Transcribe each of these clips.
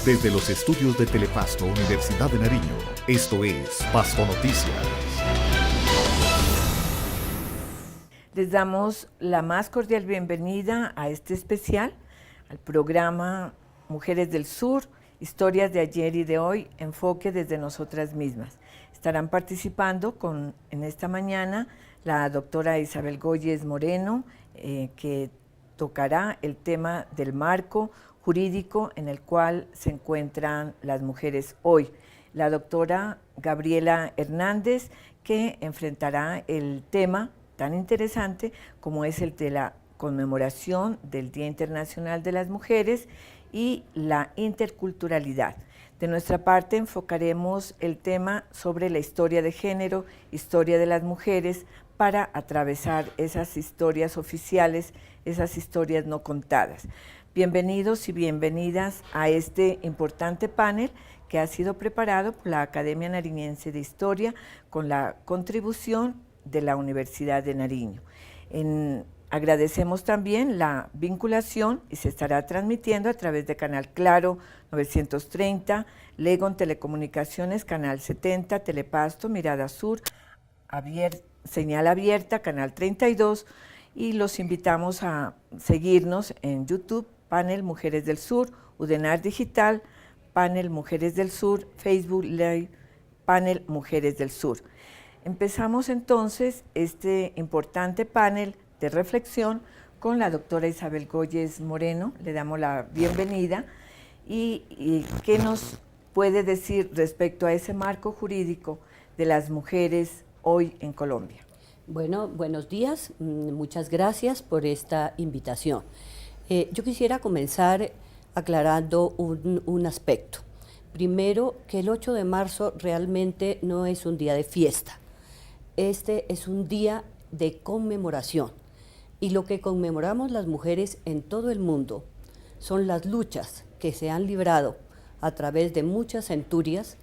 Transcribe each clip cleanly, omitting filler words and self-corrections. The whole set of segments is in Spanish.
Desde los estudios de Telepasto, Universidad de Nariño, esto es Pasto Noticias. Les damos la más cordial bienvenida a este especial, al programa Mujeres del Sur, historias de ayer y de hoy, enfoque desde nosotras mismas. Estarán participando en esta mañana la doctora Isabel Góyez Moreno, que tocará el tema del marco jurídico en el cual se encuentran las mujeres hoy. La doctora Gabriela Hernández, que enfrentará el tema tan interesante como es el de la conmemoración del Día Internacional de las Mujeres y la interculturalidad. De nuestra parte enfocaremos el tema sobre la historia de género, historia de las mujeres, para atravesar esas historias oficiales, esas historias no contadas. Bienvenidos y bienvenidas a este importante panel que ha sido preparado por la Academia Nariñense de Historia con la contribución de la Universidad de Nariño. Agradecemos también la vinculación y se estará transmitiendo a través de Canal Claro 930, Legon Telecomunicaciones, Canal 70, Telepasto, Mirada Sur, Señal Abierta, Canal 32, y los invitamos a seguirnos en YouTube, Panel Mujeres del Sur, Udenar Digital, Panel Mujeres del Sur, Facebook Live, Panel Mujeres del Sur. Empezamos entonces este importante panel de reflexión con la doctora Isabel Góyez Moreno. Le damos la bienvenida y ¿qué nos puede decir respecto a ese marco jurídico de las mujeres hoy en Colombia? Bueno, buenos días, muchas gracias por esta invitación. Yo quisiera comenzar aclarando un aspecto. Primero, que el 8 de marzo realmente no es un día de fiesta. Este es un día de conmemoración. Y lo que conmemoramos las mujeres en todo el mundo son las luchas que se han librado a través de muchas centurias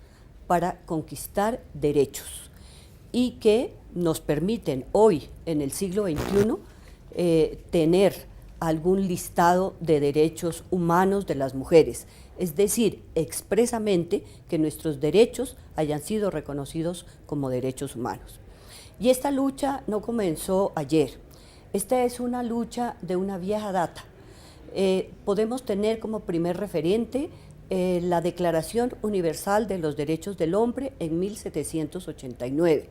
para conquistar derechos y que nos permiten hoy, en el siglo XXI, tener algún listado de derechos humanos de las mujeres, es decir, expresamente que nuestros derechos hayan sido reconocidos como derechos humanos. Y esta lucha no comenzó ayer, esta es una lucha de una vieja data. Podemos tener como primer referente la Declaración Universal de los Derechos del Hombre en 1789.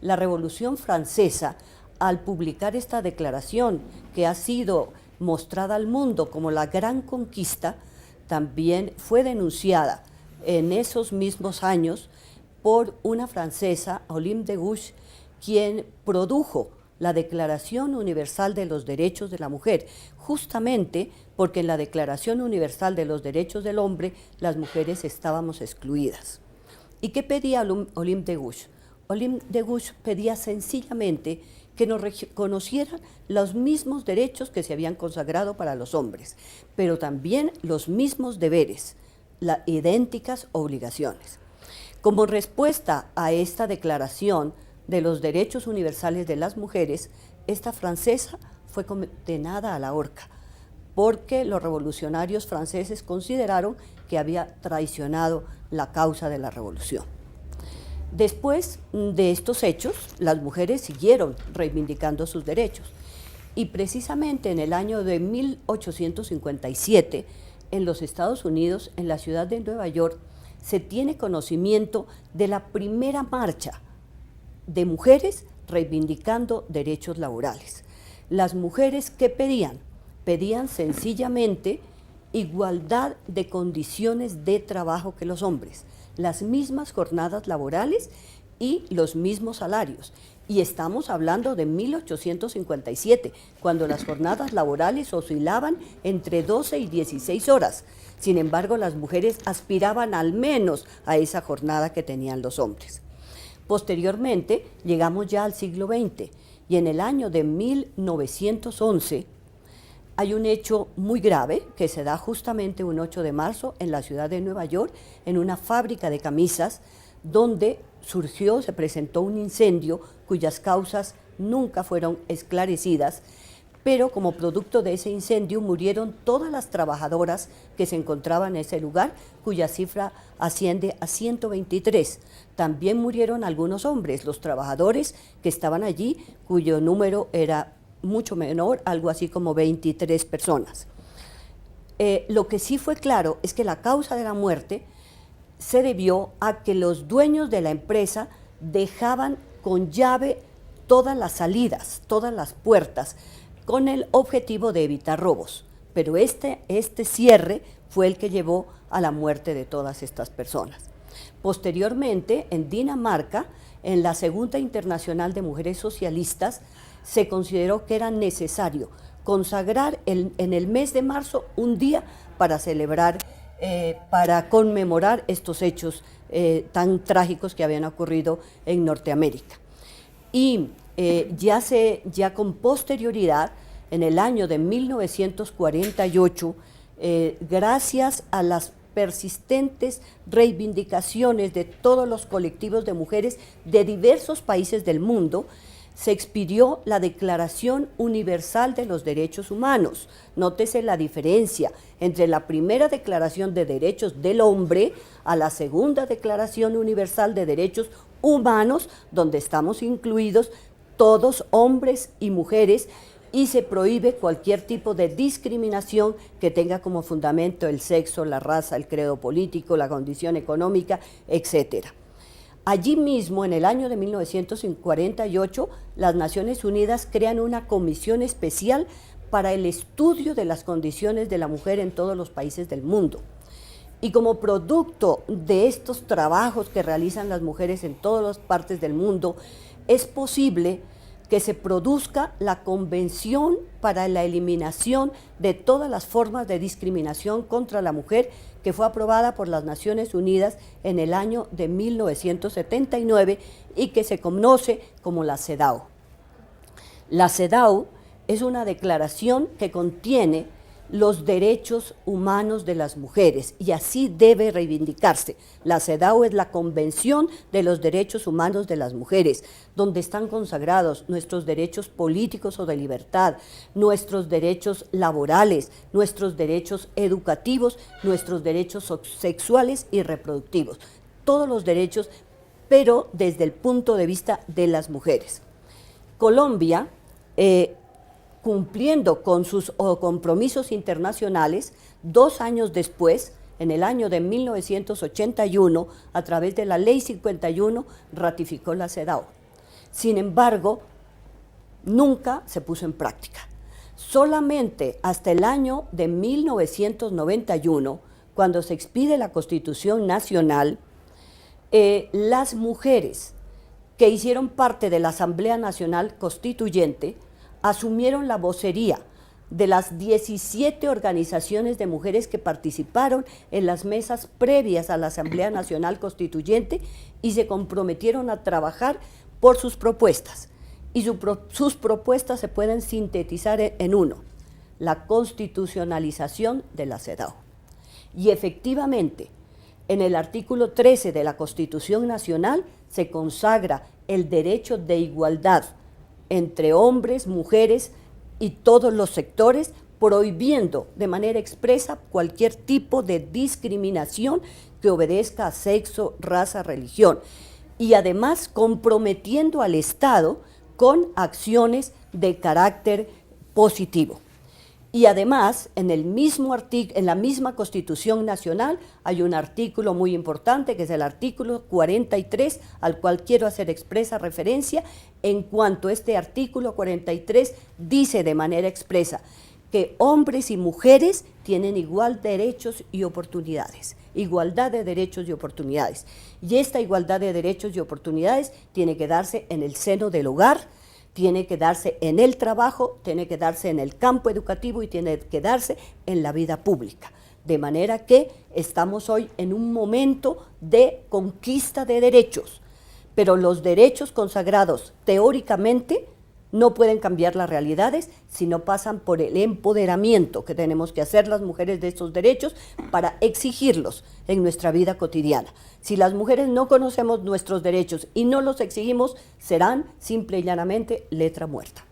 La Revolución Francesa, al publicar esta declaración, que ha sido mostrada al mundo como la gran conquista, también fue denunciada en esos mismos años por una francesa, Olympe de Gouges, quien produjo la Declaración Universal de los Derechos de la Mujer, justamente porque en la Declaración Universal de los Derechos del Hombre las mujeres estábamos excluidas. ¿Y qué pedía Olympe de Gouges? Olympe de Gouges pedía sencillamente que nos reconocieran los mismos derechos que se habían consagrado para los hombres, pero también los mismos deberes, las idénticas obligaciones. Como respuesta a esta declaración de los derechos universales de las mujeres, esta francesa fue condenada a la horca, porque los revolucionarios franceses consideraron que había traicionado la causa de la revolución. Después de estos hechos, las mujeres siguieron reivindicando sus derechos y precisamente en el año de 1857, en los Estados Unidos, en la ciudad de Nueva York, se tiene conocimiento de la primera marcha de mujeres reivindicando derechos laborales. Las mujeres, ¿qué pedían? Pedían sencillamente igualdad de condiciones de trabajo que los hombres, las mismas jornadas laborales y los mismos salarios. Y estamos hablando de 1857, cuando las jornadas laborales oscilaban entre 12 y 16 horas. Sin embargo, las mujeres aspiraban al menos a esa jornada que tenían los hombres. Posteriormente, llegamos ya al siglo XX y en el año de 1911 hay un hecho muy grave que se da justamente un 8 de marzo en la ciudad de Nueva York, en una fábrica de camisas, donde se presentó un incendio cuyas causas nunca fueron esclarecidas, pero como producto de ese incendio murieron todas las trabajadoras que se encontraban en ese lugar, cuya cifra asciende a 123. También murieron algunos hombres, los trabajadores que estaban allí, cuyo número era mucho menor, algo así como 23 personas. Lo que sí fue claro es que la causa de la muerte se debió a que los dueños de la empresa dejaban con llave todas las salidas, todas las puertas, con el objetivo de evitar robos. Pero este cierre fue el que llevó a la muerte de todas estas personas. Posteriormente, en Dinamarca, en la Segunda Internacional de Mujeres Socialistas, se consideró que era necesario consagrar en el mes de marzo un día para celebrar, para conmemorar estos hechos tan trágicos que habían ocurrido en Norteamérica. Y ya con posterioridad, en el año de 1948, gracias a las persistentes reivindicaciones de todos los colectivos de mujeres de diversos países del mundo, se expidió la Declaración Universal de los Derechos Humanos. Nótese la diferencia entre la primera Declaración de Derechos del Hombre a la segunda Declaración Universal de Derechos Humanos, donde estamos incluidos todos, hombres y mujeres, y se prohíbe cualquier tipo de discriminación que tenga como fundamento el sexo, la raza, el credo político, la condición económica, etc. Allí mismo, en el año de 1948, las Naciones Unidas crean una comisión especial para el estudio de las condiciones de la mujer en todos los países del mundo. Y como producto de estos trabajos que realizan las mujeres en todas las partes del mundo, es posible que se produzca la Convención para la Eliminación de todas las formas de discriminación contra la mujer, que fue aprobada por las Naciones Unidas en el año de 1979 y que se conoce como la CEDAW. La CEDAW es una declaración que contiene los derechos humanos de las mujeres y así debe reivindicarse. La CEDAW es la Convención de los Derechos Humanos de las Mujeres, donde están consagrados nuestros derechos políticos o de libertad, nuestros derechos laborales, nuestros derechos educativos, nuestros derechos sexuales y reproductivos. Todos los derechos, pero desde el punto de vista de las mujeres. Colombia, cumpliendo con sus compromisos internacionales, 2 años después, en el año de 1981, a través de la Ley 51, ratificó la CEDAW. Sin embargo, nunca se puso en práctica. Solamente hasta el año de 1991, cuando se expide la Constitución Nacional, las mujeres que hicieron parte de la Asamblea Nacional Constituyente asumieron la vocería de las 17 organizaciones de mujeres que participaron en las mesas previas a la Asamblea Nacional Constituyente y se comprometieron a trabajar por sus propuestas. Y sus propuestas se pueden sintetizar en uno: la constitucionalización de la CEDAW. Y efectivamente, en el artículo 13 de la Constitución Nacional se consagra el derecho de igualdad entre hombres, mujeres y todos los sectores, prohibiendo de manera expresa cualquier tipo de discriminación que obedezca a sexo, raza, religión, y además comprometiendo al Estado con acciones de carácter positivo. Y además, en la misma Constitución Nacional hay un artículo muy importante, que es el artículo 43, al cual quiero hacer expresa referencia, en cuanto este artículo 43 dice de manera expresa que hombres y mujeres tienen igual derechos y oportunidades, igualdad de derechos y oportunidades. Y esta igualdad de derechos y oportunidades tiene que darse en el seno del hogar, tiene que darse en el trabajo, tiene que darse en el campo educativo y tiene que darse en la vida pública. De manera que estamos hoy en un momento de conquista de derechos, pero los derechos consagrados teóricamente no pueden cambiar las realidades si no pasan por el empoderamiento que tenemos que hacer las mujeres de estos derechos para exigirlos en nuestra vida cotidiana. Si las mujeres no conocemos nuestros derechos y no los exigimos, serán simple y llanamente letra muerta.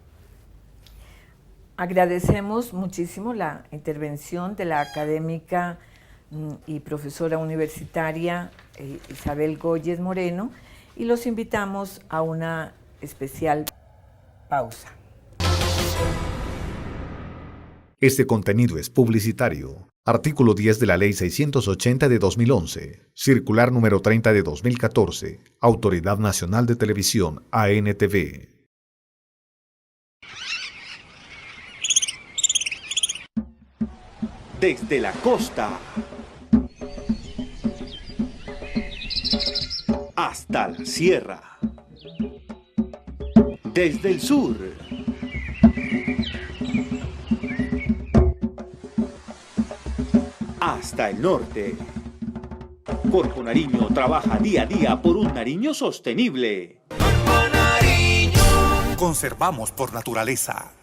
Agradecemos muchísimo la intervención de la académica y profesora universitaria Isabel Góyez Moreno y los invitamos a una especial pausa. Este contenido es publicitario. Artículo 10 de la Ley 680 de 2011, Circular número 30 de 2014, Autoridad Nacional de Televisión, ANTV. Desde la costa hasta la sierra, desde el sur hasta el norte, Corpo Nariño trabaja día a día por un Nariño sostenible. Corpo Nariño. Conservamos por naturaleza.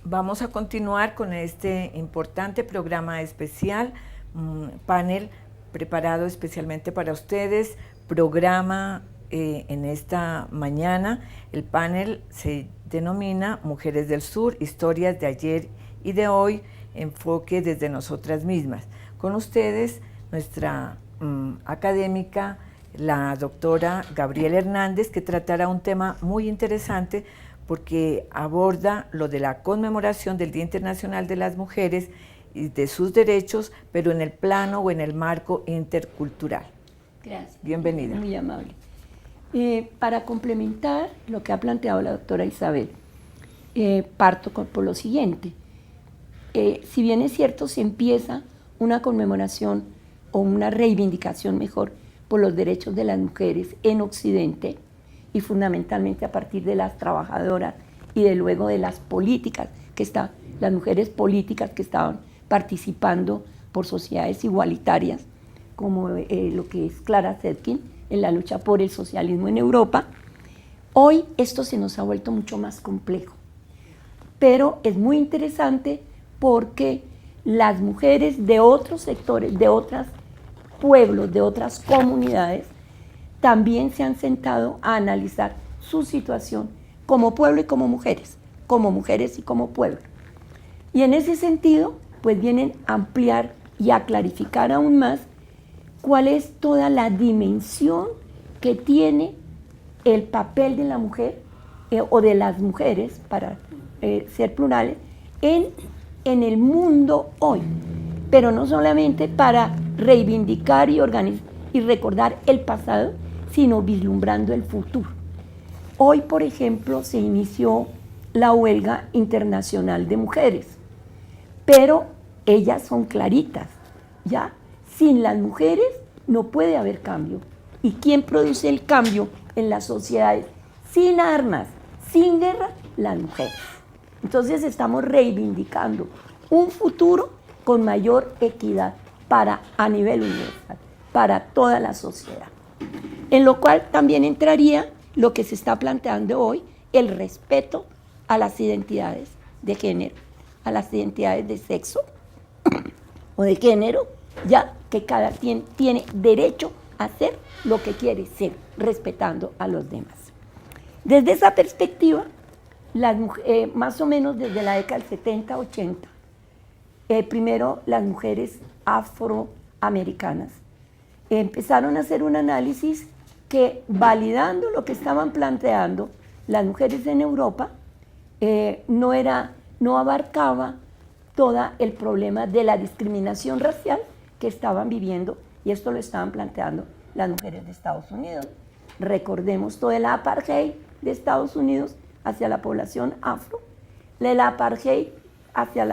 Vamos a continuar con este importante programa especial, panel preparado especialmente para ustedes, programa en esta mañana. El panel se denomina Mujeres del Sur, historias de ayer y de hoy, enfoque desde nosotras mismas. Con ustedes, nuestra académica, la doctora Gabriela Hernández, que tratará un tema muy interesante porque aborda lo de la conmemoración del Día Internacional de las Mujeres y de sus derechos, pero en el plano o en el marco intercultural. Gracias. Bienvenida. Muy amable. Para complementar lo que ha planteado la doctora Isabel, parto por lo siguiente. Si bien es cierto, se empieza una conmemoración o una reivindicación mejor por los derechos de las mujeres en Occidente, y fundamentalmente a partir de las trabajadoras y de luego de las políticas las mujeres políticas que estaban participando por sociedades igualitarias, como lo que es Clara Zetkin en la lucha por el socialismo en Europa. Hoy esto se nos ha vuelto mucho más complejo, pero es muy interesante porque las mujeres de otros sectores, de otros pueblos, de otras comunidades, también se han sentado a analizar su situación como pueblo y como mujeres y como pueblo. Y en ese sentido, pues vienen a ampliar y a clarificar aún más cuál es toda la dimensión que tiene el papel de la mujer o de las mujeres, para ser plurales, en el mundo hoy. Pero no solamente para reivindicar y organizar y recordar el pasado, sino vislumbrando el futuro. Hoy, por ejemplo, se inició la huelga internacional de mujeres, pero ellas son claritas, ¿ya? Sin las mujeres no puede haber cambio. ¿Y quién produce el cambio en las sociedades? Sin armas, sin guerra, las mujeres. Entonces estamos reivindicando un futuro con mayor equidad a nivel universal, para toda la sociedad. En lo cual también entraría lo que se está planteando hoy, el respeto a las identidades de género, a las identidades de sexo o de género, ya que cada quien tiene derecho a ser lo que quiere ser, respetando a los demás. Desde esa perspectiva, más o menos desde la década del 70, 80, primero las mujeres afroamericanas empezaron a hacer un análisis que, validando lo que estaban planteando las mujeres en Europa, no abarcaba todo el problema de la discriminación racial que estaban viviendo, y esto lo estaban planteando las mujeres de Estados Unidos. Recordemos todo el apartheid de Estados Unidos hacia la población afro, el apartheid hacia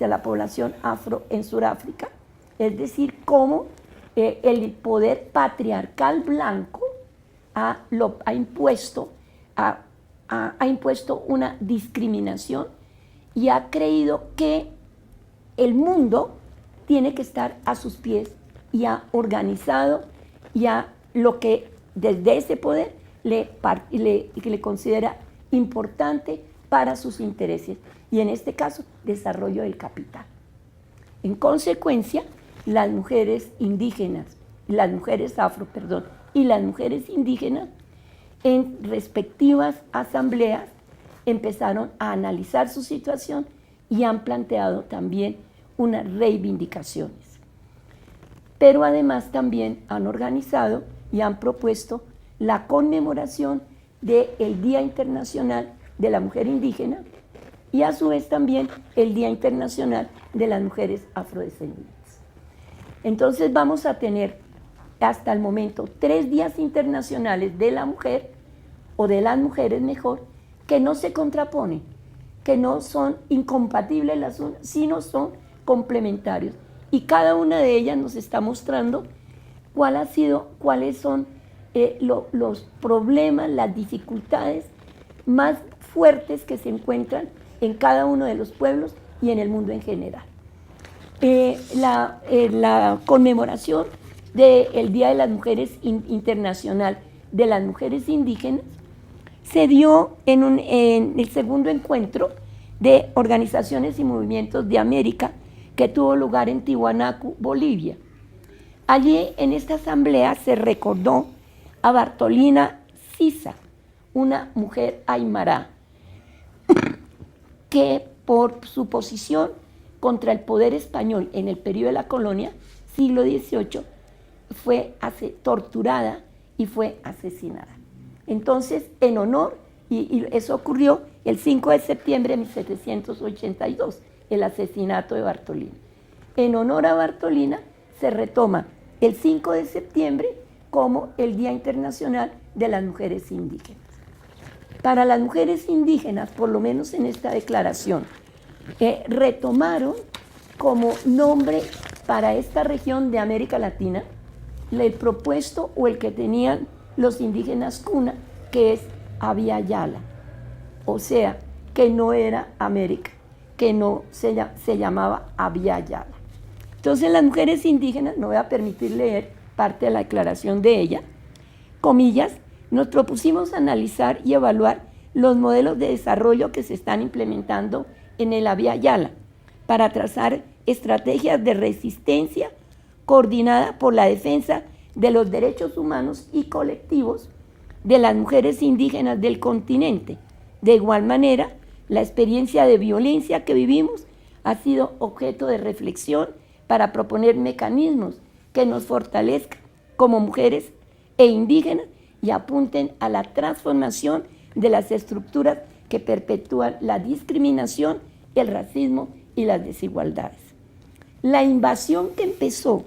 la población afro en Sudáfrica, es decir, cómo el poder patriarcal blanco ha impuesto una discriminación y ha creído que el mundo tiene que estar a sus pies, y ha organizado ya lo que desde ese poder le considera importante para sus intereses, y en este caso, desarrollo del capital. En consecuencia, las mujeres indígenas, las mujeres afro, y las mujeres indígenas en respectivas asambleas empezaron a analizar su situación y han planteado también unas reivindicaciones. Pero además también han organizado y han propuesto la conmemoración del Día Internacional de la Mujer Indígena y a su vez también el Día Internacional de las Mujeres Afrodescendientes. Entonces vamos a tener hasta el momento 3 días internacionales de la mujer, o de las mujeres mejor, que no se contraponen, que no son incompatibles las unas, sino son complementarios. Y cada una de ellas nos está mostrando cuáles son los problemas, las dificultades más fuertes que se encuentran en cada uno de los pueblos y en el mundo en general. La conmemoración del Día de las Mujeres Internacional de las Mujeres Indígenas se dio en el segundo encuentro de organizaciones y movimientos de América que tuvo lugar en Tiwanaku, Bolivia. Allí en esta asamblea se recordó a Bartolina Sisa, una mujer aymara, que por su posición contra el poder español en el periodo de la colonia, siglo XVIII, fue torturada y fue asesinada. Entonces, en honor, y eso ocurrió el 5 de septiembre de 1782, el asesinato de Bartolina. En honor a Bartolina se retoma el 5 de septiembre como el Día Internacional de las Mujeres Indígenas. Para las mujeres indígenas, por lo menos en esta declaración, retomaron como nombre para esta región de América Latina el propuesto o el que tenían los indígenas cuna, que es Abya Yala, o sea, que no era América, que no se llamaba Abya Yala. Entonces las mujeres indígenas, no voy a permitir leer parte de la declaración de ella, comillas, nos propusimos analizar y evaluar los modelos de desarrollo que se están implementando en el Abya Yala para trazar estrategias de resistencia coordinada por la defensa de los derechos humanos y colectivos de las mujeres indígenas del continente. De igual manera, la experiencia de violencia que vivimos ha sido objeto de reflexión para proponer mecanismos que nos fortalezcan como mujeres e indígenas y apunten a la transformación de las estructuras que perpetúan la discriminación, el racismo y las desigualdades. La invasión que empezó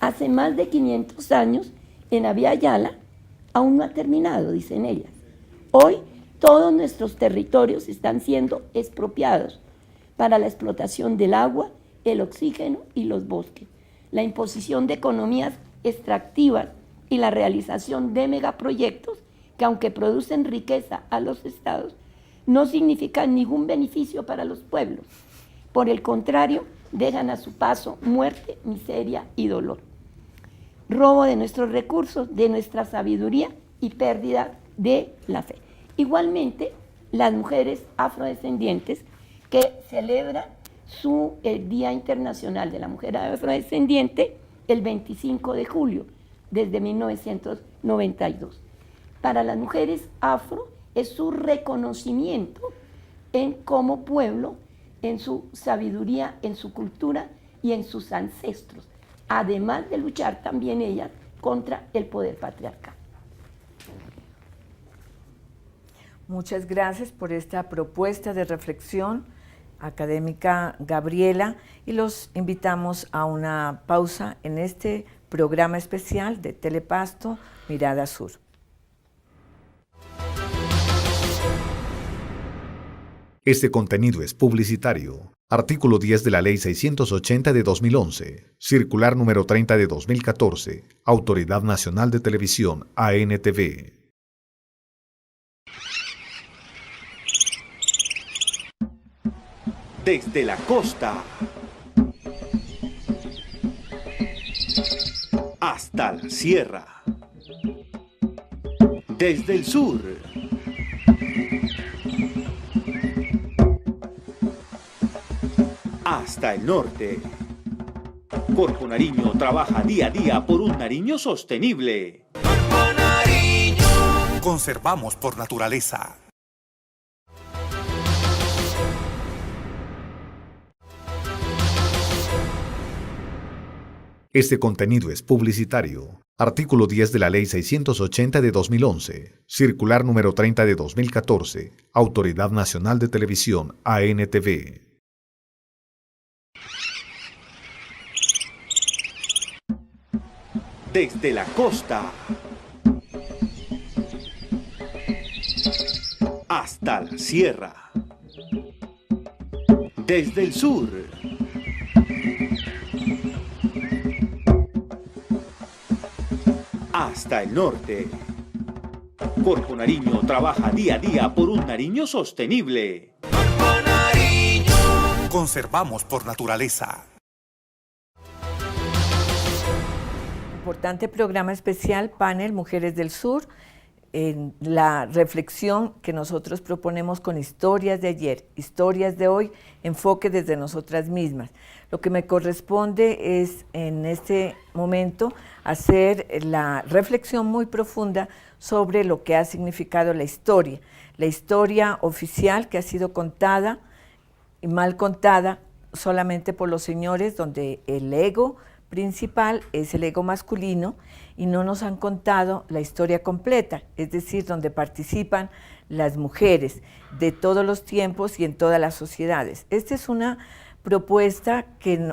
hace más de 500 años en Abya Yala aún no ha terminado, dicen ellas. Hoy todos nuestros territorios están siendo expropiados para la explotación del agua, el oxígeno y los bosques, la imposición de economías extractivas y la realización de megaproyectos que, aunque producen riqueza a los estados, no significan ningún beneficio para los pueblos. Por el contrario, dejan a su paso muerte, miseria y dolor. Robo de nuestros recursos, de nuestra sabiduría y pérdida de la fe. Igualmente, las mujeres afrodescendientes que celebran el Día Internacional de la Mujer Afrodescendiente el 25 de julio, desde 1992. Para las mujeres afro es su reconocimiento como pueblo, en su sabiduría, en su cultura y en sus ancestros, además de luchar también ellas contra el poder patriarcal. Muchas gracias por esta propuesta de reflexión, académica Gabriela, y los invitamos a una pausa en este programa especial de Telepasto Mirada Sur. Este contenido es publicitario. Artículo 10 de la Ley 680 de 2011, Circular número 30 de 2014, Autoridad Nacional de Televisión, ANTV. Desde la costa hasta la sierra, desde el sur hasta el norte, Corpo Nariño trabaja día a día por un Nariño sostenible. Conservamos por naturaleza. Este contenido es publicitario. Artículo 10 de la Ley 680 de 2011, Circular número 30 de 2014, Autoridad Nacional de Televisión, ANTV. Desde la costa hasta la sierra, desde el sur hasta el norte, Corpo Nariño trabaja día a día por un Nariño sostenible. Conservamos por naturaleza. Importante programa especial, panel Mujeres del Sur, en la reflexión que nosotros proponemos con historias de ayer, historias de hoy, enfoque desde nosotras mismas. Lo que me corresponde es en este momento hacer la reflexión muy profunda sobre lo que ha significado la historia oficial que ha sido contada y mal contada solamente por los señores, donde el ego principal es el ego masculino y no nos han contado la historia completa, es decir, donde participan las mujeres de todos los tiempos y en todas las sociedades. Esta es una propuesta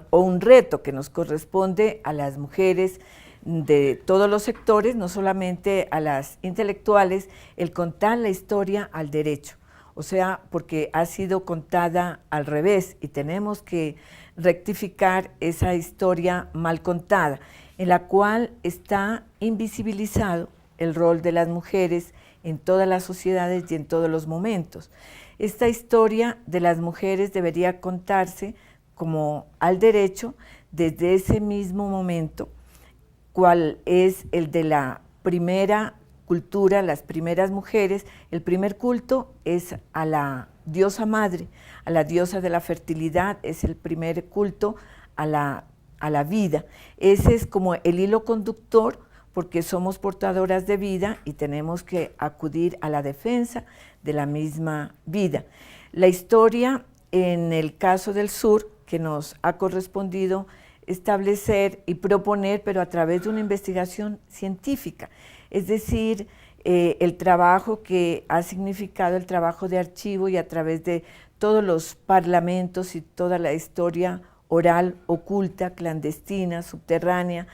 o un reto que nos corresponde a las mujeres de todos los sectores, no solamente a las intelectuales, el contar la historia al derecho, o sea, porque ha sido contada al revés y tenemos que rectificar esa historia mal contada, en la cual está invisibilizado el rol de las mujeres en todas las sociedades y en todos los momentos. Esta historia de las mujeres debería contarse como al derecho desde ese mismo momento, cuál es el de la primera cultura, las primeras mujeres. El primer culto es a la diosa madre, a la diosa de la fertilidad, es el primer culto a la vida. Ese es como el hilo conductor, porque somos portadoras de vida y tenemos que acudir a la defensa de la misma vida. La historia, en el caso del sur, que nos ha correspondido establecer y proponer, pero a través de una investigación científica, es decir, el trabajo que ha significado el trabajo de archivo y a través de todos los parlamentos y toda la historia oral, oculta, clandestina, subterránea,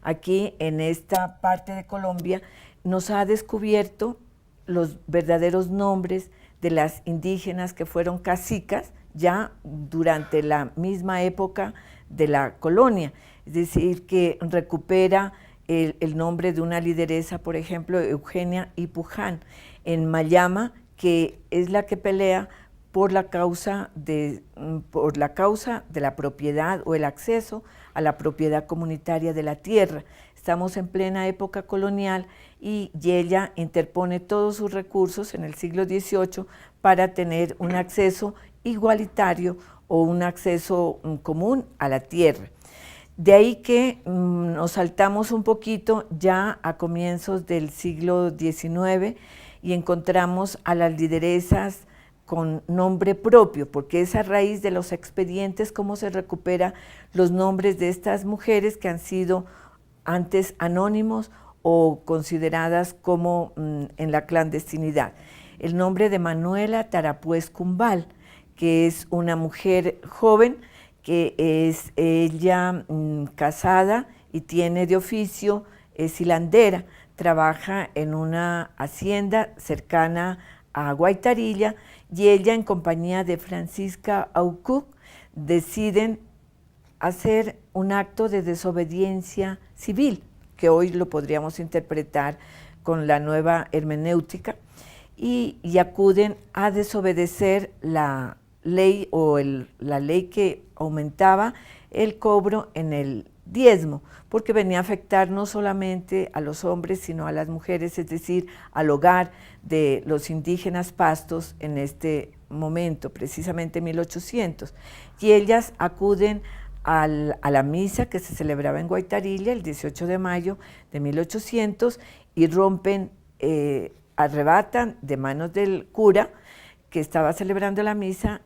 aquí en esta parte de Colombia, nos ha descubierto los verdaderos nombres de las indígenas que fueron cacicas ya durante la misma época de la colonia, es decir, que recupera el nombre de una lideresa, por ejemplo, Eugenia Ipuján, en Mayama, que es la que pelea por la causa de la propiedad o el acceso a la propiedad comunitaria de la tierra. Estamos en plena época colonial y ella interpone todos sus recursos en el siglo XVIII para tener un acceso igualitario o un acceso común a la tierra. De ahí que nos saltamos un poquito ya a comienzos del siglo XIX y encontramos a las lideresas con nombre propio, porque es a raíz de los expedientes cómo se recupera los nombres de estas mujeres que han sido antes anónimos o consideradas como en la clandestinidad. El nombre de Manuela Tarapuez Cumbal, que es una mujer joven, que es ella casada y tiene de oficio, es hilandera, trabaja en una hacienda cercana a Guaitarilla y ella en compañía de Francisca Aucuc deciden hacer un acto de desobediencia civil, que hoy lo podríamos interpretar con la nueva hermenéutica, y acuden a desobedecer la ley o la ley que aumentaba el cobro en el diezmo, porque venía a afectar no solamente a los hombres, sino a las mujeres, es decir, al hogar de los indígenas pastos en este momento, precisamente 1800. Y ellas acuden a la misa que se celebraba en Guaitarilla el 18 de mayo de 1800 y rompen arrebatan de manos del cura que estaba celebrando la misa,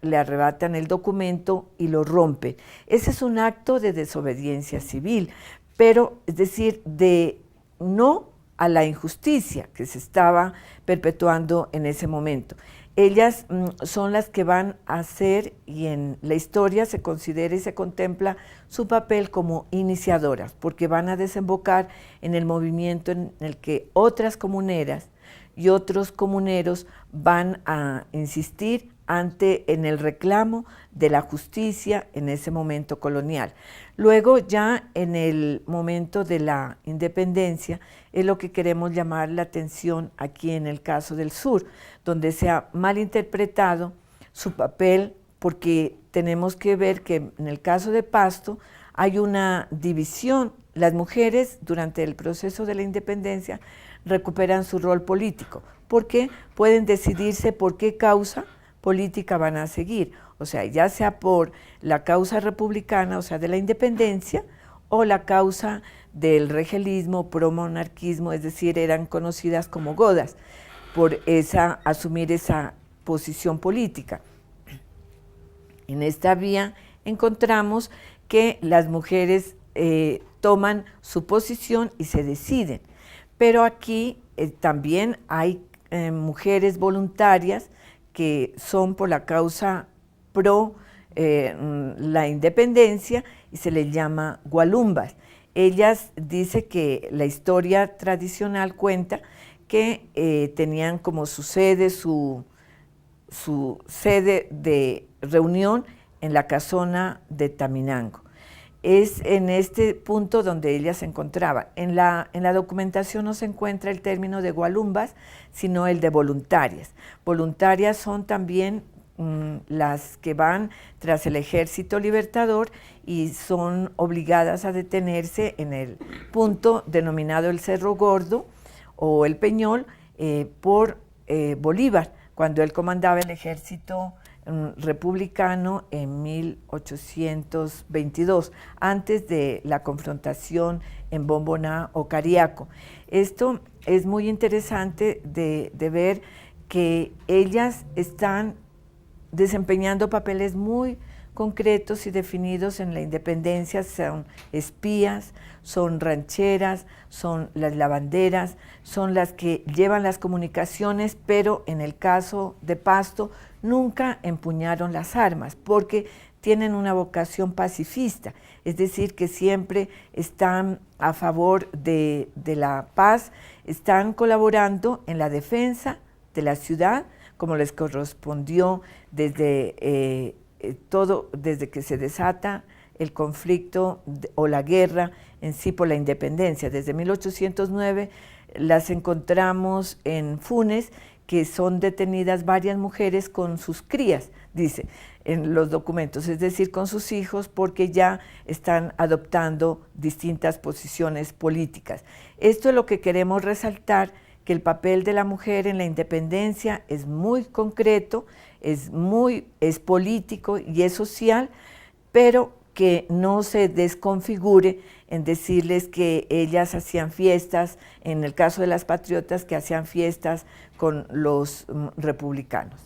le arrebatan el documento y lo rompen. Ese es un acto de desobediencia civil, pero es decir, de no a la injusticia que se estaba perpetuando en ese momento. Ellas son las que van a hacer, y en la historia se considera y se contempla su papel como iniciadoras, porque van a desembocar en el movimiento en el que otras comuneras y otros comuneros van a insistir en el reclamo de la justicia en ese momento colonial. Luego, ya en el momento de la independencia, es lo que queremos llamar la atención aquí en el caso del sur, donde se ha malinterpretado su papel, porque tenemos que ver que en el caso de Pasto hay una división. Las mujeres durante el proceso de la independencia recuperan su rol político, porque pueden decidirse por qué causa política van a seguir, o sea, ya sea por la causa republicana, o sea, de la independencia, o la causa del regelismo, promonarquismo, es decir, eran conocidas como godas, por asumir esa posición política. En esta vía encontramos que las mujeres toman su posición y se deciden, pero aquí también hay mujeres voluntarias que son por la causa pro la independencia y se les llama gualumbas. Ellas dice que la historia tradicional cuenta que tenían como su sede de reunión en la casona de Taminango. Es en este punto donde ellas se encontraban. En la documentación no se encuentra el término de gualumbas, sino el de voluntarias. Voluntarias son también las que van tras el Ejército Libertador y son obligadas a detenerse en el punto denominado el Cerro Gordo o el Peñol por Bolívar, cuando él comandaba el ejército republicano en 1822, antes de la confrontación en Bomboná o Cariaco. Esto es muy interesante de ver que ellas están desempeñando papeles muy concretos y definidos en la independencia. Son espías, son rancheras, son las lavanderas, son las que llevan las comunicaciones, pero en el caso de Pasto nunca empuñaron las armas porque tienen una vocación pacifista, es decir, que siempre están a favor de la paz, están colaborando en la defensa de la ciudad, como les correspondió desde que se desata el conflicto o la guerra en sí por la independencia. Desde 1809 las encontramos en Funes, que son detenidas varias mujeres con sus crías, dice en los documentos, es decir, con sus hijos, porque ya están adoptando distintas posiciones políticas. Esto es lo que queremos resaltar, que el papel de la mujer en la independencia es muy concreto, es político y es social, pero que no se desconfigure en decirles que ellas hacían fiestas, en el caso de las patriotas, que hacían fiestas con los republicanos.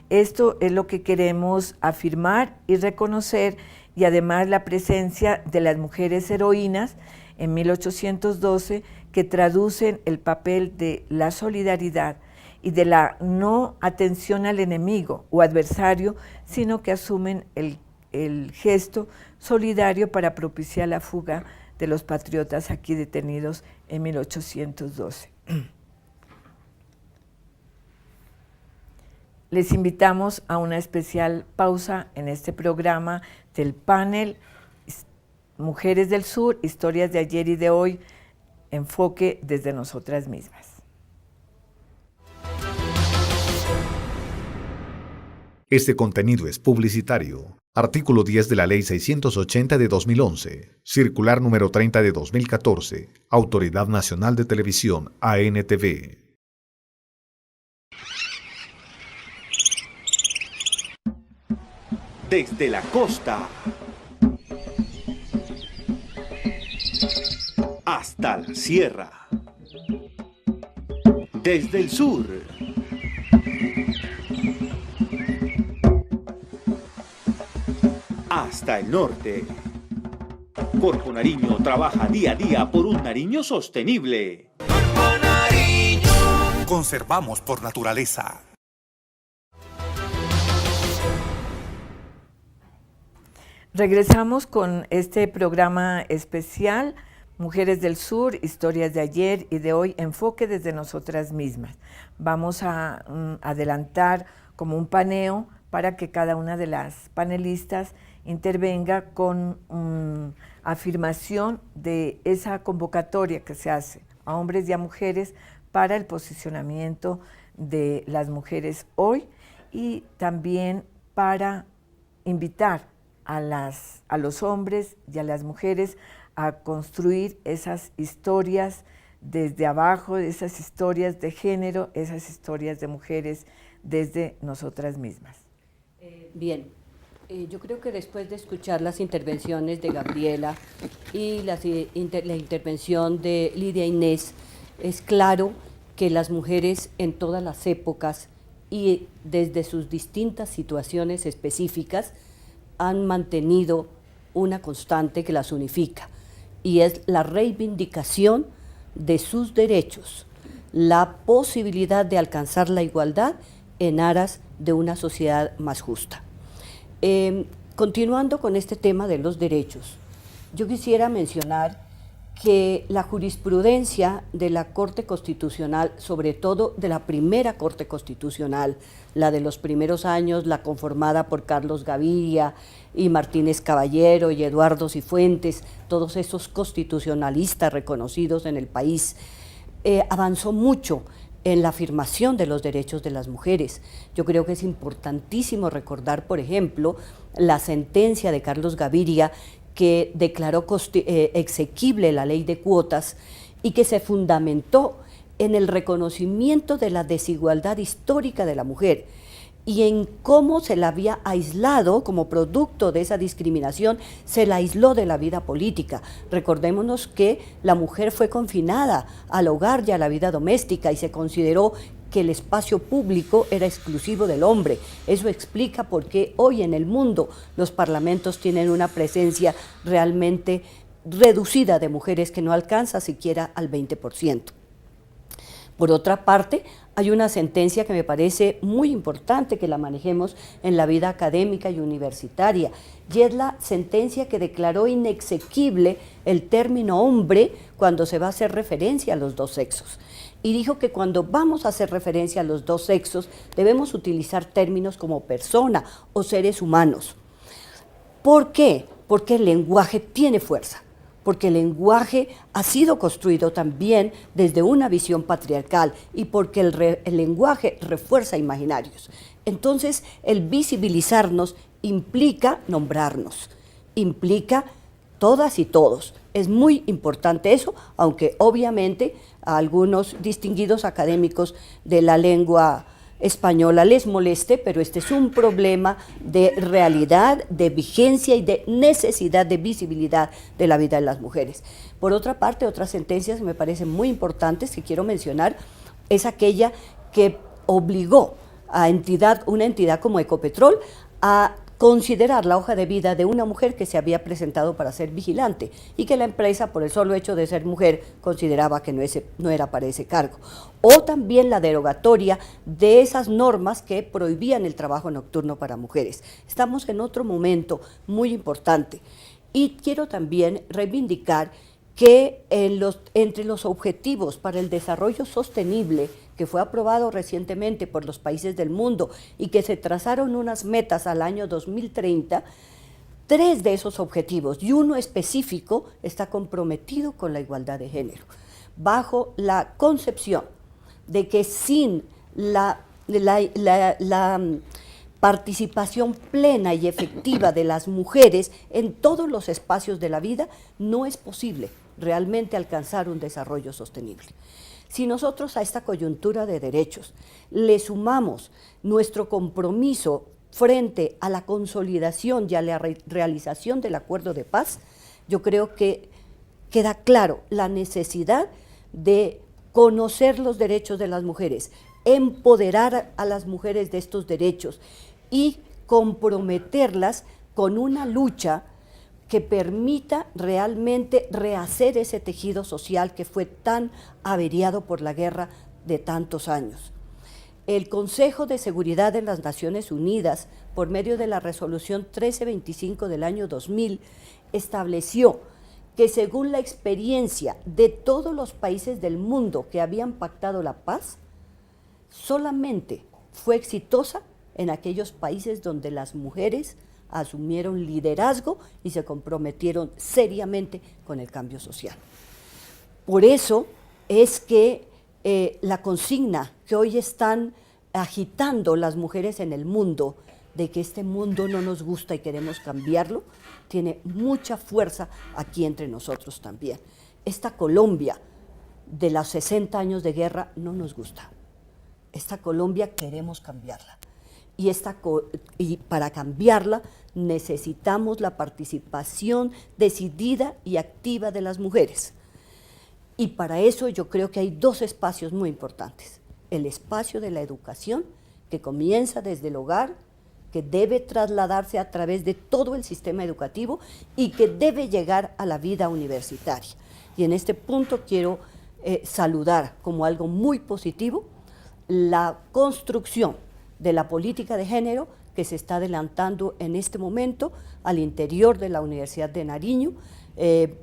Esto es lo que queremos afirmar y reconocer, y además la presencia de las mujeres heroínas en 1812, que traducen el papel de la solidaridad y de la no atención al enemigo o adversario, sino que asumen el gesto solidario para propiciar la fuga de los patriotas aquí detenidos en 1812. Les invitamos a una especial pausa en este programa del panel Mujeres del Sur, historias de ayer y de hoy, enfoque desde nosotras mismas. Este contenido es publicitario. Artículo 10 de la Ley 680 de 2011, Circular número 30 de 2014, Autoridad Nacional de Televisión, ANTV. Desde la costa hasta la sierra, desde el sur. Hasta el norte. Corpo Nariño trabaja día a día por un Nariño sostenible. Conservamos por naturaleza. Regresamos con este programa especial, Mujeres del Sur, historias de ayer y de hoy, enfoque desde nosotras mismas. Vamos a adelantar como un paneo para que cada una de las panelistas intervenga con afirmación de esa convocatoria que se hace a hombres y a mujeres para el posicionamiento de las mujeres hoy y también para invitar a los hombres y a las mujeres a construir esas historias desde abajo, esas historias de género, esas historias de mujeres desde nosotras mismas. Bien, yo creo que después de escuchar las intervenciones de Gabriela y la intervención de Lidia Inés, es claro que las mujeres en todas las épocas y desde sus distintas situaciones específicas han mantenido una constante que las unifica, y es la reivindicación de sus derechos, la posibilidad de alcanzar la igualdad en aras de una sociedad más justa. Continuando con este tema de los derechos, yo quisiera mencionar que la jurisprudencia de la Corte Constitucional, sobre todo de la primera Corte Constitucional, la de los primeros años, la conformada por Carlos Gaviria y Martínez Caballero y Eduardo Cifuentes, todos esos constitucionalistas reconocidos en el país, avanzó mucho en la afirmación de los derechos de las mujeres. Yo creo que es importantísimo recordar, por ejemplo, la sentencia de Carlos Gaviria que declaró exequible la ley de cuotas y que se fundamentó en el reconocimiento de la desigualdad histórica de la mujer y en cómo se la había aislado como producto de esa discriminación, se la aisló de la vida política. Recordémonos que la mujer fue confinada al hogar y a la vida doméstica y se consideró que el espacio público era exclusivo del hombre. Eso explica por qué hoy en el mundo los parlamentos tienen una presencia realmente reducida de mujeres que no alcanza siquiera al 20%. Por otra parte, hay una sentencia que me parece muy importante que la manejemos en la vida académica y universitaria, y es la sentencia que declaró inexequible el término hombre cuando se va a hacer referencia a los dos sexos. Y dijo que cuando vamos a hacer referencia a los dos sexos, debemos utilizar términos como persona o seres humanos. ¿Por qué? Porque el lenguaje tiene fuerza, porque el lenguaje ha sido construido también desde una visión patriarcal y porque el lenguaje refuerza imaginarios. Entonces, el visibilizarnos implica nombrarnos, implica todas y todos. Es muy importante eso, aunque obviamente a algunos distinguidos académicos de la lengua española les moleste, pero este es un problema de realidad, de vigencia y de necesidad de visibilidad de la vida de las mujeres. Por otra parte, otras sentencias que me parecen muy importantes que quiero mencionar es aquella que obligó a una entidad como Ecopetrol a considerar la hoja de vida de una mujer que se había presentado para ser vigilante y que la empresa, por el solo hecho de ser mujer, consideraba que no era para ese cargo. O también la derogatoria de esas normas que prohibían el trabajo nocturno para mujeres. Estamos en otro momento muy importante. Y quiero también reivindicar que entre los objetivos para el desarrollo sostenible que fue aprobado recientemente por los países del mundo y que se trazaron unas metas al año 2030, 3 de esos objetivos y uno específico está comprometido con la igualdad de género, bajo la concepción de que sin la participación plena y efectiva de las mujeres en todos los espacios de la vida, no es posible realmente alcanzar un desarrollo sostenible. Si nosotros a esta coyuntura de derechos le sumamos nuestro compromiso frente a la consolidación y a la realización del acuerdo de paz, yo creo que queda claro la necesidad de conocer los derechos de las mujeres, empoderar a las mujeres de estos derechos y comprometerlas con una lucha que permita realmente rehacer ese tejido social que fue tan averiado por la guerra de tantos años. El Consejo de Seguridad de las Naciones Unidas, por medio de la resolución 1325 del año 2000, estableció que según la experiencia de todos los países del mundo que habían pactado la paz, solamente fue exitosa en aquellos países donde las mujeres asumieron liderazgo y se comprometieron seriamente con el cambio social. Por eso es que la consigna que hoy están agitando las mujeres en el mundo, de que este mundo no nos gusta y queremos cambiarlo, tiene mucha fuerza aquí entre nosotros también. Esta Colombia de los 60 años de guerra no nos gusta. Esta Colombia queremos cambiarla. Y para cambiarla necesitamos la participación decidida y activa de las mujeres. Y para eso yo creo que hay dos espacios muy importantes. El espacio de la educación, que comienza desde el hogar, que debe trasladarse a través de todo el sistema educativo y que debe llegar a la vida universitaria. Y en este punto quiero saludar como algo muy positivo la construcción de la política de género que se está adelantando en este momento al interior de la Universidad de Nariño,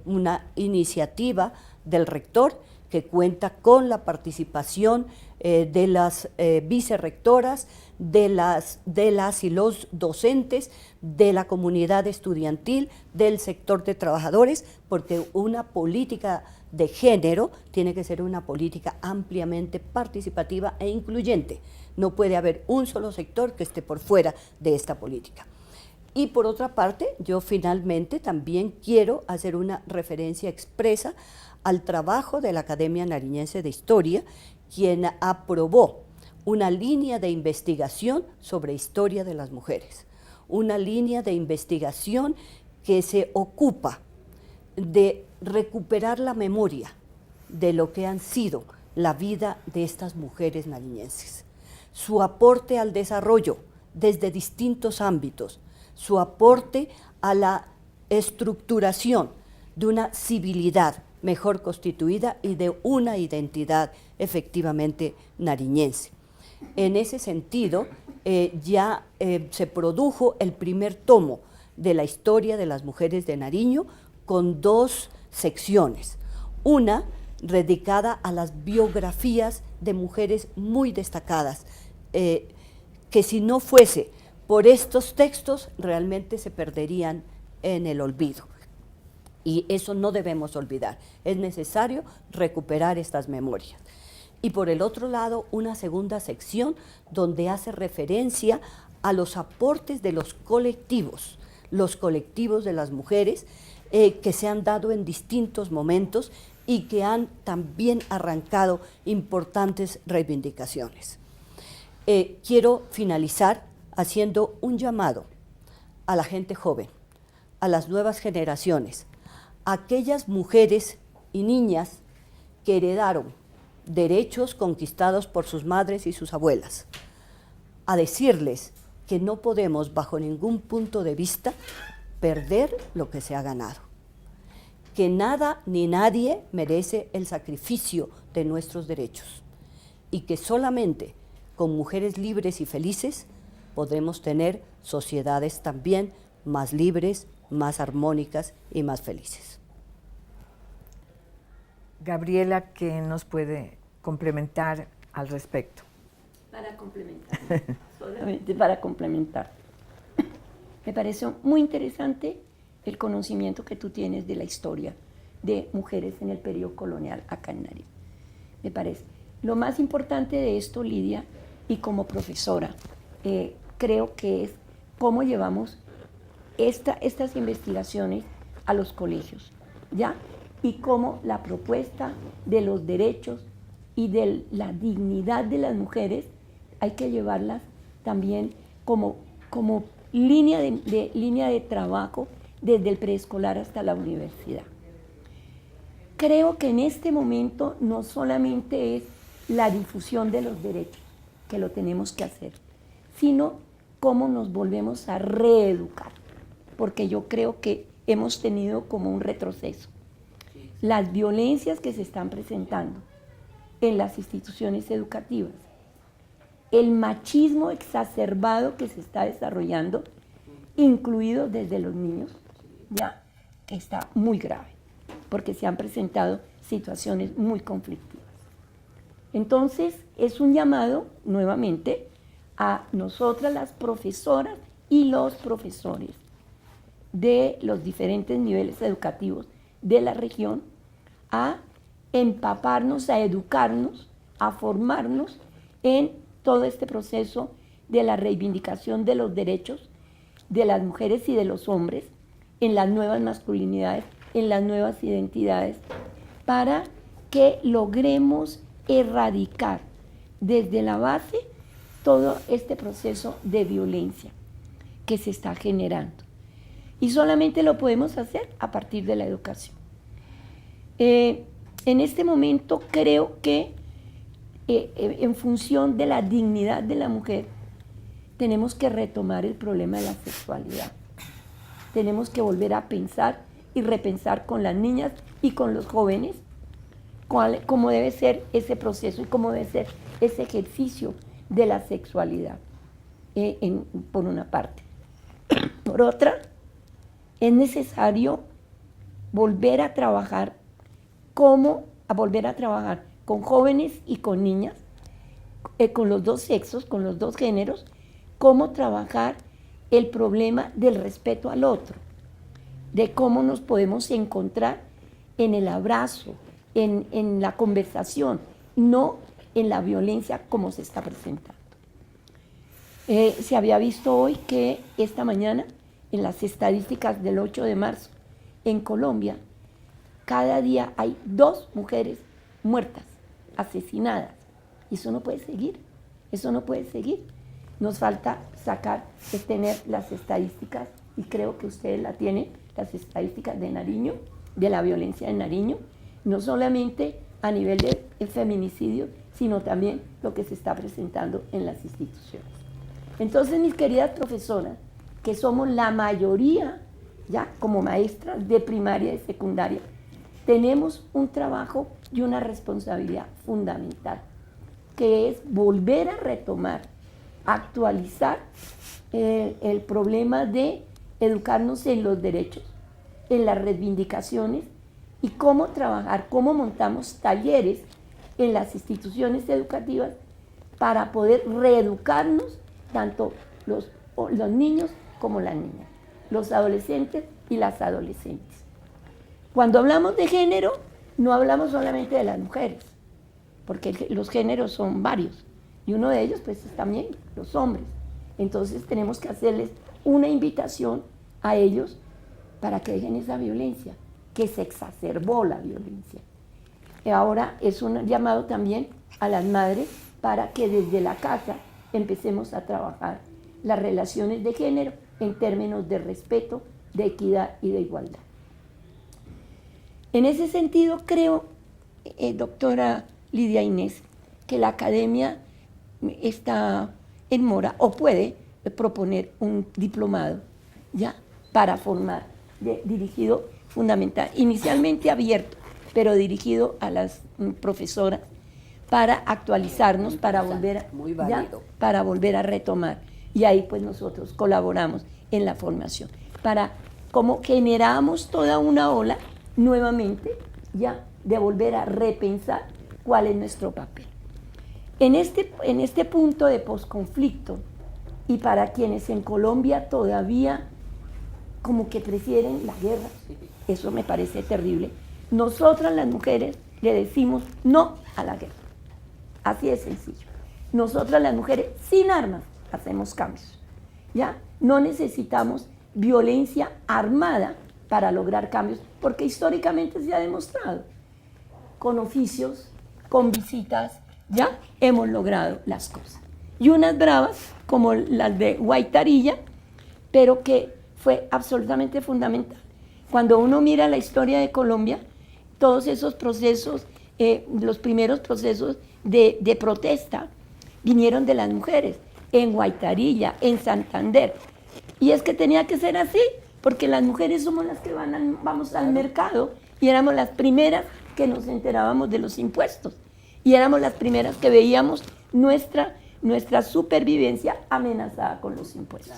una iniciativa del rector que cuenta con la participación de las vicerrectoras, de las y los docentes, de la comunidad estudiantil, del sector de trabajadores, porque una política de género tiene que ser una política ampliamente participativa e incluyente. No puede haber un solo sector que esté por fuera de esta política. Y por otra parte, yo finalmente también quiero hacer una referencia expresa al trabajo de la Academia Nariñense de Historia, quien aprobó una línea de investigación sobre historia de las mujeres, una línea de investigación que se ocupa de recuperar la memoria de lo que han sido la vida de estas mujeres nariñenses, su aporte al desarrollo desde distintos ámbitos, su aporte a la estructuración de una civilidad mejor constituida y de una identidad efectivamente nariñense. En ese sentido, ya se produjo el primer tomo de la historia de las mujeres de Nariño con dos secciones. Una dedicada a las biografías de mujeres muy destacadas, que si no fuese por estos textos realmente se perderían en el olvido. Y eso no debemos olvidar, es necesario recuperar estas memorias. Y por el otro lado, una segunda sección donde hace referencia a los aportes de los colectivos de las mujeres que se han dado en distintos momentos y que han también arrancado importantes reivindicaciones. Quiero finalizar haciendo un llamado a la gente joven, a las nuevas generaciones, a aquellas mujeres y niñas que heredaron derechos conquistados por sus madres y sus abuelas, a decirles que no podemos bajo ningún punto de vista perder lo que se ha ganado, que nada ni nadie merece el sacrificio de nuestros derechos y que solamente con mujeres libres y felices podremos tener sociedades también más libres, más armónicas y más felices. Gabriela, ¿qué nos puede complementar al respecto? Para complementar, solamente para complementar. Me parece muy interesante el conocimiento que tú tienes de la historia de mujeres en el periodo colonial acá en Nariño. Me parece. Lo más importante de esto, Lidia, y como profesora, creo que es cómo llevamos estas investigaciones a los colegios, ¿ya? Y cómo la propuesta de los derechos y de la dignidad de las mujeres hay que llevarlas también como línea de trabajo desde el preescolar hasta la universidad. creo que en este momento no solamente es la difusión de los derechos, que lo tenemos que hacer, sino cómo nos volvemos a reeducar, porque yo creo que hemos tenido como un retroceso. Las violencias que se están presentando en las instituciones educativas, el machismo exacerbado que se está desarrollando, incluido desde los niños, ya está muy grave, porque se han presentado situaciones muy conflictivas. Entonces, es un llamado, nuevamente, a nosotras las profesoras y los profesores de los diferentes niveles educativos de la región a empaparnos, a educarnos, a formarnos en todo este proceso de la reivindicación de los derechos de las mujeres y de los hombres, en las nuevas masculinidades, en las nuevas identidades, para que logremos erradicar desde la base todo este proceso de violencia que se está generando. Y solamente lo podemos hacer a partir de la educación. En este momento creo que en función de la dignidad de la mujer, tenemos que retomar el problema de la sexualidad. Tenemos que volver a pensar y repensar con las niñas y con los jóvenes cómo debe ser ese proceso y cómo debe ser ese ejercicio de la sexualidad, por una parte. Por otra, es necesario volver a trabajar con jóvenes y con niñas, con los dos sexos, con los dos géneros, cómo trabajar el problema del respeto al otro, de cómo nos podemos encontrar en el abrazo, en la conversación, no en la violencia como se está presentando. Se había visto hoy que esta mañana, en las estadísticas del 8 de marzo, en Colombia, cada día hay 2 mujeres muertas, asesinadas. Y eso no puede seguir, eso no puede seguir. Nos falta tener las estadísticas, y creo que ustedes la tienen, las estadísticas de Nariño, de la violencia en Nariño, no solamente a nivel de feminicidio, sino también lo que se está presentando en las instituciones. Entonces, mis queridas profesoras, que somos la mayoría, ya como maestras de primaria y secundaria, tenemos un trabajo y una responsabilidad fundamental, que es volver a retomar, actualizar el problema de educarnos en los derechos, en las reivindicaciones y cómo trabajar, cómo montamos talleres en las instituciones educativas para poder reeducarnos tanto los niños como las niñas, los adolescentes y las adolescentes. Cuando hablamos de género, no hablamos solamente de las mujeres, porque los géneros son varios, y uno de ellos pues es también los hombres. Entonces tenemos que hacerles una invitación a ellos para que dejen esa violencia, que se exacerbó la violencia. Y ahora es un llamado también a las madres para que desde la casa empecemos a trabajar las relaciones de género en términos de respeto, de equidad y de igualdad. En ese sentido, creo, doctora Lidia Inés, que la academia está en mora o puede proponer un diplomado ya para formar, dirigido fundamental, inicialmente abierto, pero dirigido a las profesoras para actualizarnos, para volver a retomar. Y ahí pues nosotros colaboramos en la formación, para como generamos toda una ola nuevamente, ya de volver a repensar cuál es nuestro papel. En este punto de posconflicto, y para quienes en Colombia todavía como que prefieren la guerra, eso me parece terrible, nosotras las mujeres le decimos no a la guerra, así de sencillo. Nosotras las mujeres sin armas hacemos cambios, ¿ya? No necesitamos violencia armada para lograr cambios, porque históricamente se ha demostrado, con oficios, con visitas, ya hemos logrado las cosas. Y unas bravas, como las de Guaitarilla, pero que fue absolutamente fundamental. Cuando uno mira la historia de Colombia, todos esos procesos, los primeros procesos de protesta vinieron de las mujeres, en Guaitarilla, en Santander. Y es que tenía que ser así, porque las mujeres somos las que vamos al mercado y éramos las primeras que nos enterábamos de los impuestos y éramos las primeras que veíamos nuestra supervivencia amenazada con los impuestos.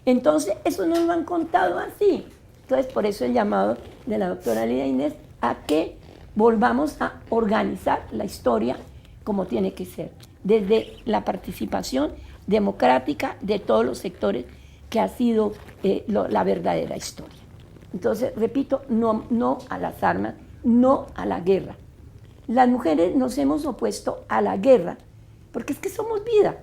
Entonces, eso nos lo han contado así. Entonces, por eso el llamado de la doctora Lidia Inés a que volvamos a organizar la historia como tiene que ser, desde la participación democrática de todos los sectores, que ha sido la verdadera historia. Entonces, repito, no a las armas, no a la guerra. Las mujeres nos hemos opuesto a la guerra, porque es que somos vida.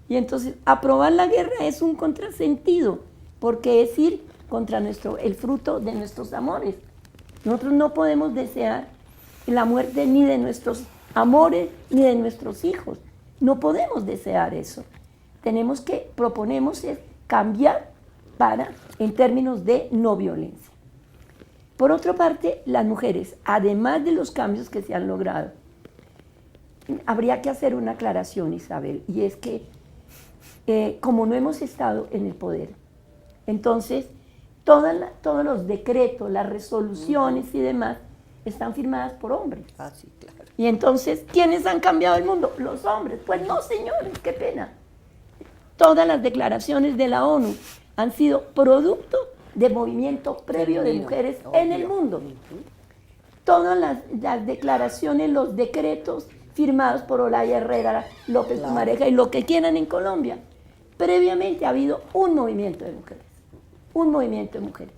Y entonces, aprobar la guerra es un contrasentido, porque es ir contra el fruto de nuestros amores. Nosotros no podemos desear la muerte ni de nuestros amores, ni de nuestros hijos. No podemos desear eso. Proponemos es cambiar en términos de no violencia. Por otra parte, las mujeres, además de los cambios que se han logrado, habría que hacer una aclaración, Isabel, y es que como no hemos estado en el poder, entonces todos los decretos, las resoluciones y demás están firmadas por hombres. Ah, sí, claro. Y entonces, ¿quiénes han cambiado el mundo? Los hombres. Pues no, señores, qué pena. Todas las declaraciones de la ONU han sido producto de movimiento previo de mujeres en el mundo. Todas las declaraciones, los decretos firmados por Olaya Herrera, López Pumareja y lo que quieran en Colombia, previamente ha habido un movimiento de mujeres.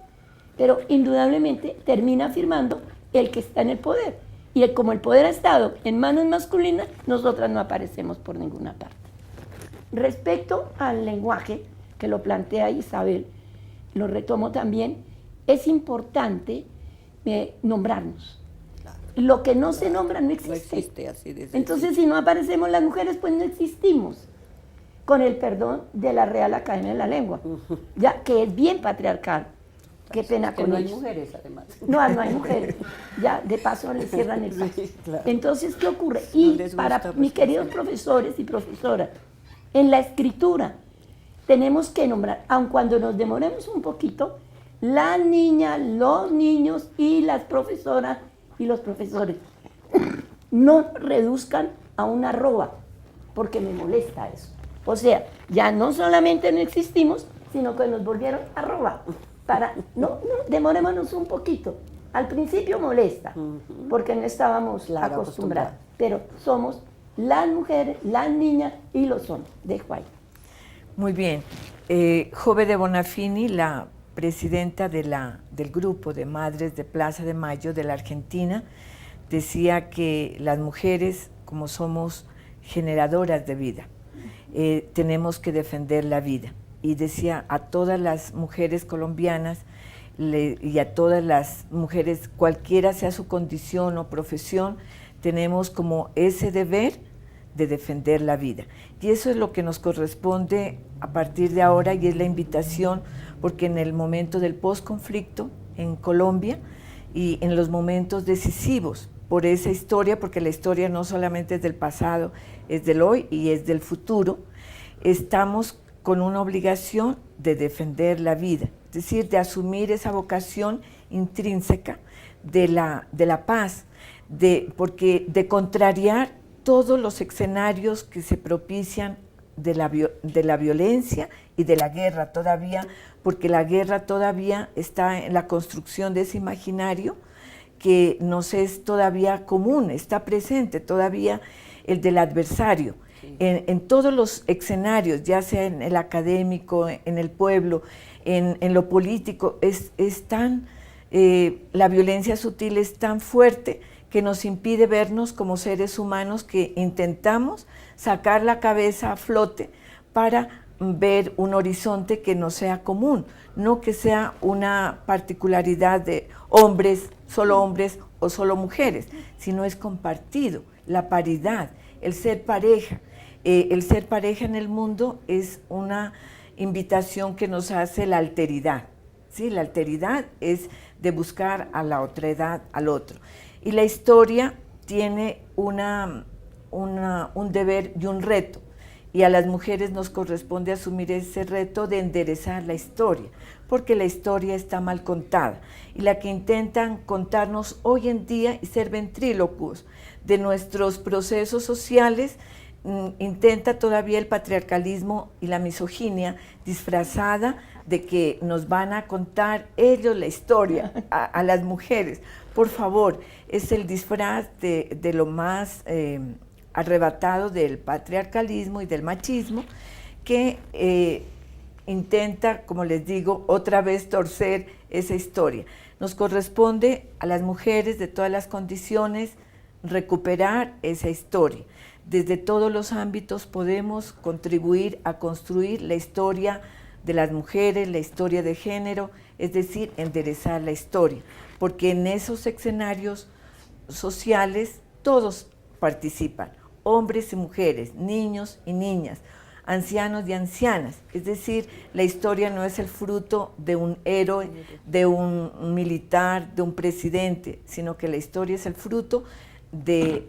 Pero indudablemente termina firmando el que está en el poder. Y como el poder ha estado en manos masculinas, nosotras no aparecemos por ninguna parte. Respecto al lenguaje, que lo plantea Isabel, lo retomo también, es importante nombrarnos. Lo que no se nombra no existe. No existe así de Entonces, si no aparecemos las mujeres, pues no existimos. Con el perdón de la Real Academia de la Lengua, ya que es bien patriarcal. Qué pena con no hay ellos. mujeres, además. No hay mujeres. Ya, de paso, le cierran el paso. Sí, claro. Entonces, ¿qué ocurre? No Y les para gusta, mis queridos profesores y profesoras, en la escritura tenemos que nombrar, aun cuando nos demoremos un poquito, las niñas, los niños y las profesoras y los profesores no reduzcan a una arroba, porque me molesta eso. O sea, ya no solamente no existimos, sino que nos volvieron arroba. Demorémonos un poquito. Al principio molesta, porque no estábamos acostumbrados, pero somos las mujeres, las niñas y los hombres. Dejo ahí. Muy bien. Jove de Bonafini, la presidenta del grupo de Madres de Plaza de Mayo de la Argentina, decía que las mujeres, como somos generadoras de vida, tenemos que defender la vida. Y decía a todas las mujeres colombianas y a todas las mujeres, cualquiera sea su condición o profesión, tenemos como ese deber de defender la vida. Y eso es lo que nos corresponde a partir de ahora, y es la invitación, porque en el momento del posconflicto en Colombia y en los momentos decisivos por esa historia, porque la historia no solamente es del pasado, es del hoy y es del futuro, estamos con una obligación de defender la vida, es decir, de asumir esa vocación intrínseca de la paz, porque de contrariar todos los escenarios que se propician de la violencia y de la guerra todavía, porque la guerra todavía está en la construcción de ese imaginario que nos es todavía común, está presente todavía el del adversario. En todos los escenarios, ya sea en el académico, en el pueblo, en lo político, la violencia sutil es tan fuerte que nos impide vernos como seres humanos que intentamos sacar la cabeza a flote para ver un horizonte que no sea común, no que sea una particularidad de hombres o solo mujeres, sino es compartido, la paridad, el ser pareja. El ser pareja en el mundo es una invitación que nos hace la alteridad. ¿Sí? La alteridad es de buscar a la otredad, al otro. Y la historia tiene un deber y un reto, y a las mujeres nos corresponde asumir ese reto de enderezar la historia, porque la historia está mal contada, y la que intentan contarnos hoy en día y ser ventrílocos de nuestros procesos sociales, intenta todavía el patriarcalismo y la misoginia disfrazada de que nos van a contar ellos la historia a las mujeres. Por favor, es el disfraz de lo más arrebatado del patriarcalismo y del machismo que intenta, como les digo, otra vez torcer esa historia. Nos corresponde a las mujeres de todas las condiciones recuperar esa historia. Desde todos los ámbitos podemos contribuir a construir la historia de las mujeres, la historia de género, es decir, enderezar la historia, porque en esos escenarios sociales todos participan, hombres y mujeres, niños y niñas, ancianos y ancianas, es decir, la historia no es el fruto de un héroe, de un militar, de un presidente, sino que la historia es el fruto de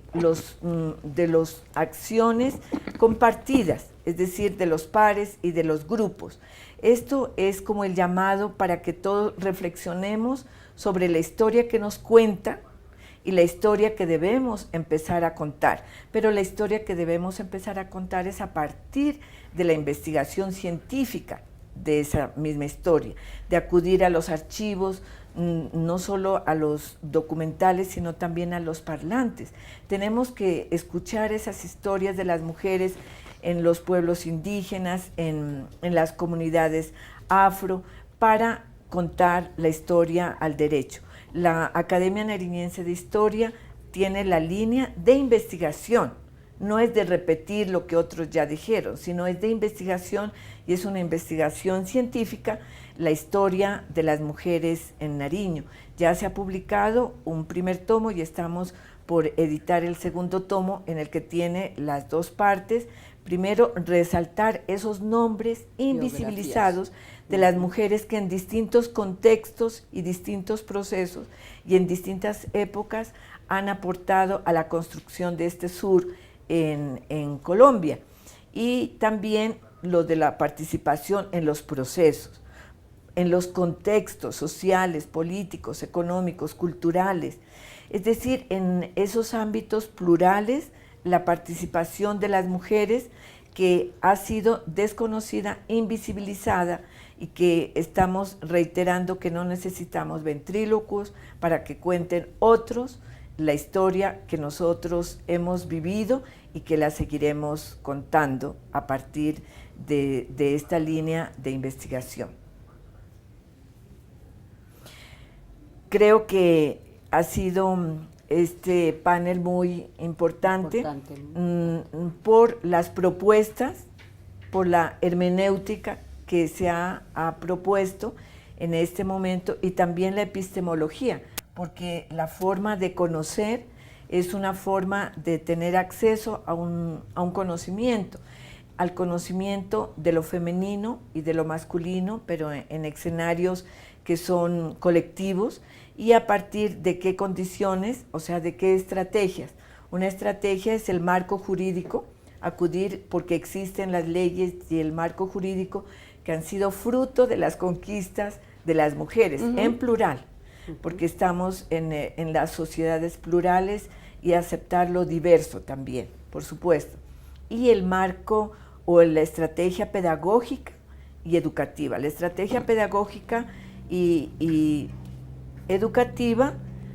las acciones compartidas, es decir, de los pares y de los grupos. Esto es como el llamado para que todos reflexionemos sobre la historia que nos cuenta y la historia que debemos empezar a contar. Pero la historia que debemos empezar a contar es a partir de la investigación científica de esa misma historia, de acudir a los archivos, no solo a los documentales, sino también a los parlantes. Tenemos que escuchar esas historias de las mujeres en los pueblos indígenas, en las comunidades afro, para contar la historia al derecho. La Academia Nariñense de Historia tiene la línea de investigación, no es de repetir lo que otros ya dijeron, sino es de investigación, y es una investigación científica, la historia de las mujeres en Nariño. Ya se ha publicado un primer tomo y estamos por editar el segundo tomo, en el que tiene las dos partes. Primero, resaltar esos nombres invisibilizados de las mujeres que en distintos contextos y distintos procesos y en distintas épocas han aportado a la construcción de este sur en Colombia, y también lo de la participación en los procesos, en los contextos sociales, políticos, económicos, culturales, es decir, en esos ámbitos plurales, la participación de las mujeres que ha sido desconocida, invisibilizada, y que estamos reiterando que no necesitamos ventrílocos para que cuenten otros la historia que nosotros hemos vivido y que la seguiremos contando a partir de esta línea de investigación. Creo que ha sido este panel muy importante. Por las propuestas, por la hermenéutica que se ha propuesto en este momento, y también la epistemología, porque la forma de conocer es una forma de tener acceso a un conocimiento, al conocimiento de lo femenino y de lo masculino, pero en escenarios que son colectivos, y a partir de qué condiciones, o sea, de qué estrategias. Una estrategia es el marco jurídico, acudir porque existen las leyes y el marco jurídico que han sido fruto de las conquistas de las mujeres, en plural, porque estamos en las sociedades plurales, y aceptar lo diverso también, por supuesto. Y el marco o la estrategia pedagógica y educativa. La estrategia pedagógica y educativa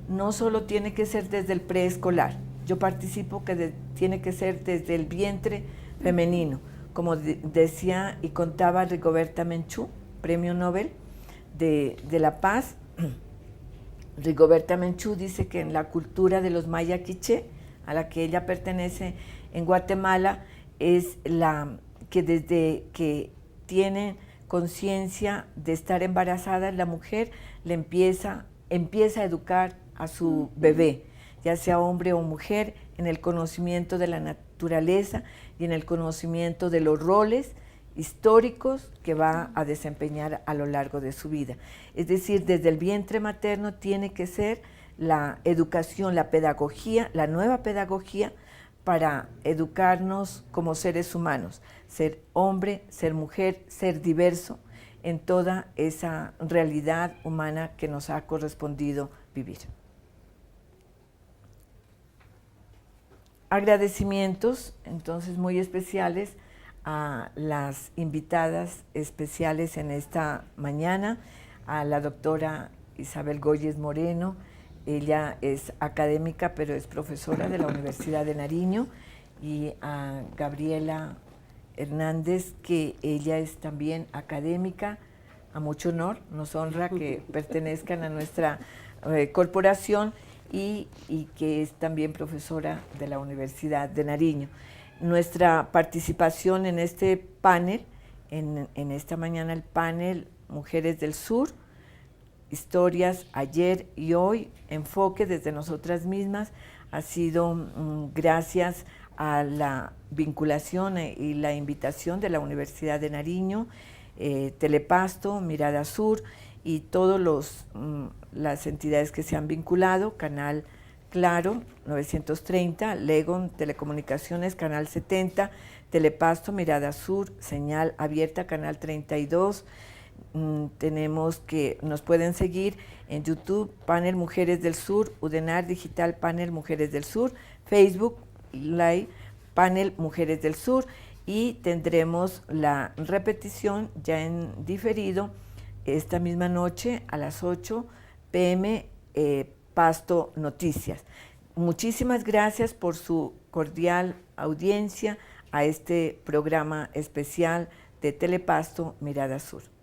no solo tiene que ser desde el preescolar. Yo participo que tiene que ser desde el vientre femenino, como decía y contaba Rigoberta Menchú, Premio Nobel de la Paz. Rigoberta Menchú dice que en la cultura de los maya quiché, a la que ella pertenece en Guatemala, es la que desde que tiene conciencia de estar embarazada, la mujer le empieza a educar a su bebé, ya sea hombre o mujer, en el conocimiento de la naturaleza y en el conocimiento de los roles históricos que va a desempeñar a lo largo de su vida. Es decir, desde el vientre materno tiene que ser la educación, la pedagogía, la nueva pedagogía para educarnos como seres humanos, ser hombre, ser mujer, ser diverso en toda esa realidad humana que nos ha correspondido vivir. Agradecimientos, entonces, muy especiales a las invitadas especiales en esta mañana, a la doctora Isabel Goyes Moreno. Ella es académica, pero es profesora de la Universidad de Nariño, y a Gabriela Hernández, que ella es también académica. A mucho honor, nos honra que pertenezcan a nuestra corporación y que es también profesora de la Universidad de Nariño. Nuestra participación en este panel, en esta mañana el panel Mujeres del Sur, Historias ayer y hoy, enfoque desde nosotras mismas, ha sido gracias a la vinculación y la invitación de la Universidad de Nariño, Telepasto, Mirada Sur y todas las entidades que se han vinculado, Canal Claro 930, Legon Telecomunicaciones, Canal 70, Telepasto, Mirada Sur, Señal Abierta, Canal 32. Tenemos que nos pueden seguir en YouTube, Panel Mujeres del Sur, Udenar Digital, Panel Mujeres del Sur, Facebook Live, Panel Mujeres del Sur, y tendremos la repetición ya en diferido esta misma noche a las 8 p.m. Pasto Noticias. Muchísimas gracias por su cordial audiencia a este programa especial de Telepasto Mirada Sur.